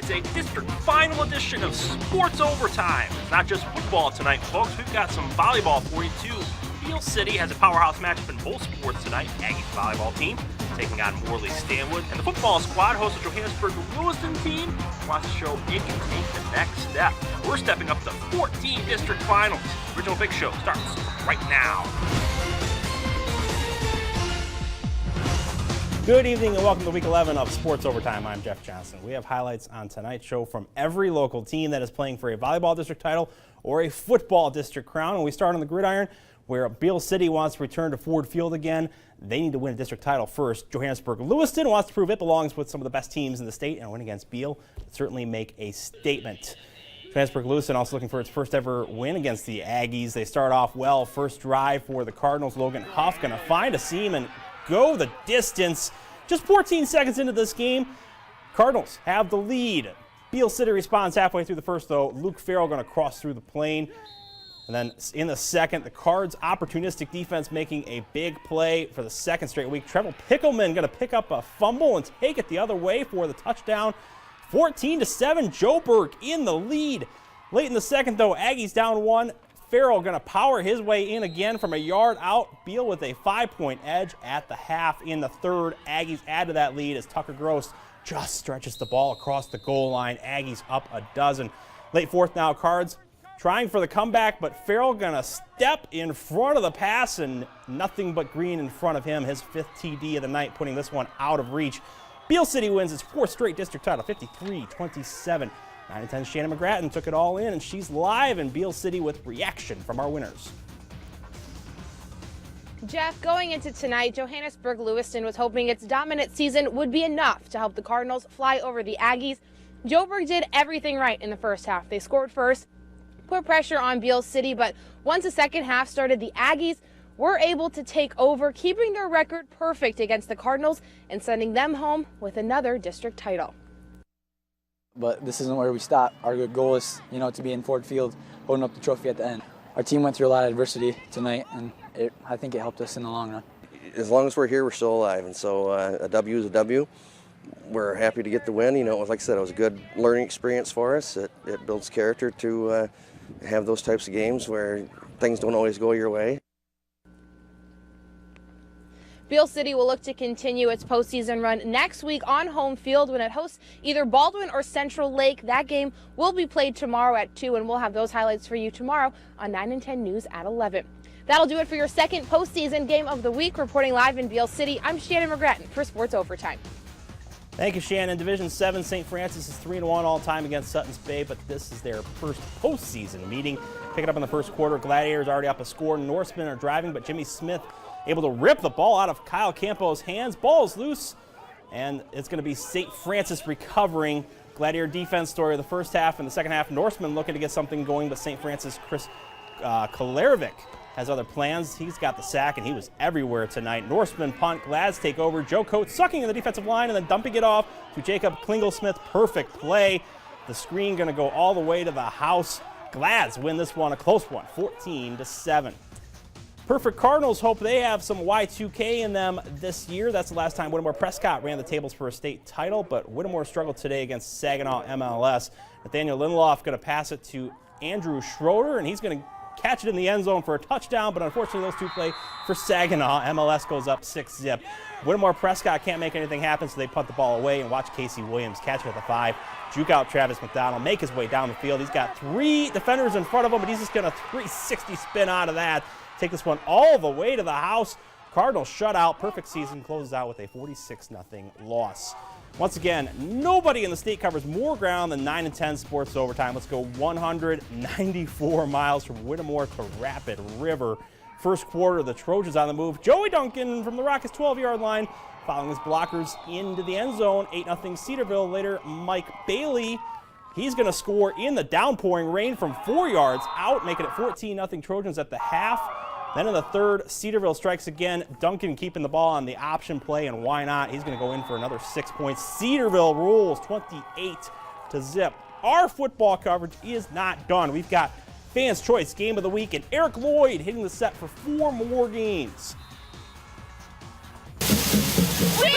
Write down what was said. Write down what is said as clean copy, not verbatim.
It's a district final edition of Sports Overtime. It's not just football tonight, folks. We've got some volleyball for you, too. Beale City has a powerhouse matchup in both sports tonight. Aggies volleyball team taking on Morley Stanwood. And the football squad hosts a johannesburg-lewiston team who wants to show it can take the next step. We're stepping up to 14 district finals. The original Big Show starts right now. Good evening and welcome to Week 11 of Sports Overtime. I'm Jeff Johnson. We have highlights on tonight's show from every local team that is playing for a volleyball district title or a football district crown. And we start on the gridiron where Beale City wants to return to Ford Field again. They need to win a district title first. Johannesburg-Lewiston wants to prove it belongs with some of the best teams in the state and win against Beale to certainly make a statement. Johannesburg-Lewiston also looking for its first ever win against the Aggies. They start off well. First drive for the Cardinals. Logan Huff going to find a seam and go the distance. Just 14 seconds into this game, Cardinals have the lead. Beale City responds halfway through the first, though. Luke Farrell going to cross through the plane. And then in the second, the Cards' opportunistic defense making a big play for the second straight week. Treble Pickleman going to pick up a fumble and take it the other way for the touchdown. 14-7, Joburg in the lead. Late in the second, though, Aggies down one. Farrell going to power his way in again from a yard out. Beale with a 5-point edge at the half. In the third, Aggies add to that lead as Tucker Gross just stretches the ball across the goal line. Aggies up a dozen. Late fourth now, Cards trying for the comeback, but Farrell going to step in front of the pass and nothing but green in front of him. His fifth TD of the night, putting this one out of reach. Beale City wins its fourth straight district title, 53-27. 9-10 Shannon McGrattan took it all in, and she's live in Beale City with reaction from our winners. Jeff, going into tonight, Johannesburg-Lewiston was hoping its dominant season would be enough to help the Cardinals fly over the Aggies. Joburg did everything right in the first half. They scored first, put pressure on Beale City, but once the second half started, the Aggies were able to take over, keeping their record perfect against the Cardinals and sending them home with another district title. But this isn't where we stop. Our goal is, to be in Ford Field, holding up the trophy at the end. Our team went through a lot of adversity tonight, and I think it helped us in the long run. As long as we're here, we're still alive, and so a W is a W. We're happy to get the win. Like I said, it was a good learning experience for us. It builds character to have those types of games where things don't always go your way. Beale City will look to continue its postseason run next week on home field when it hosts either Baldwin or Central Lake. That game will be played tomorrow at 2, and we'll have those highlights for you tomorrow on 9 and 10 News at 11. That'll do it for your second postseason game of the week. Reporting live in Beale City, I'm Shannon McGrattan for Sports Overtime. Thank you, Shannon. Division 7, St. Francis is 3-1 all-time against Sutton's Bay, but this is their first postseason meeting. Pick it up in the first quarter. Gladiators already up a score. Norsemen are driving, but Jimmy Smith able to rip the ball out of Kyle Campo's hands. Ball is loose, and it's going to be St. Francis recovering. Gladiator defense story of the first half. In the second half, Norsemen looking to get something going, but St. Francis' Chris Kolerovic has other plans. He's got the sack, and he was everywhere tonight. Norsemen punt, Glads take over. Joe Coates sucking in the defensive line and then dumping it off to Jacob Klingelsmith. Perfect play. The screen going to go all the way to the house. Glads win this one, a close one, 14-7. Perfect Cardinals hope they have some Y2K in them this year. That's the last time Whittemore Prescott ran the tables for a state title, but Whittemore struggled today against Saginaw MLS. Nathaniel Lindelof going to pass it to Andrew Schroeder, and he's going to catch it in the end zone for a touchdown, but unfortunately those two play for Saginaw. MLS goes up 6-zip. Whittemore Prescott can't make anything happen, so they punt the ball away, and watch Casey Williams catch it at the 5. Juke out Travis McDonald, make his way down the field. He's got 3 defenders in front of him, but he's just going to 360 spin out of that. Take this one all the way to the house. Cardinals shutout. Perfect season closes out with a 46-0 loss. Once again, nobody in the state covers more ground than 9 and 10 Sports Overtime. Let's go 194 miles from Whittemore to Rapid River. First quarter, the Trojans on the move. Joey Duncan from the Rockets' 12-yard line, following his blockers into the end zone. 8-0 Cedarville. Later, Mike Bailey. He's going to score in the downpouring rain from 4 yards out, making it 14-0 Trojans at the half. Then in the third, Cedarville strikes again. Duncan keeping the ball on the option play, and why not? He's going to go in for another 6 points. Cedarville rules 28-0. Our football coverage is not done. We've got Fans' Choice Game of the Week, and Eric Lloyd hitting the set for 4 more games. We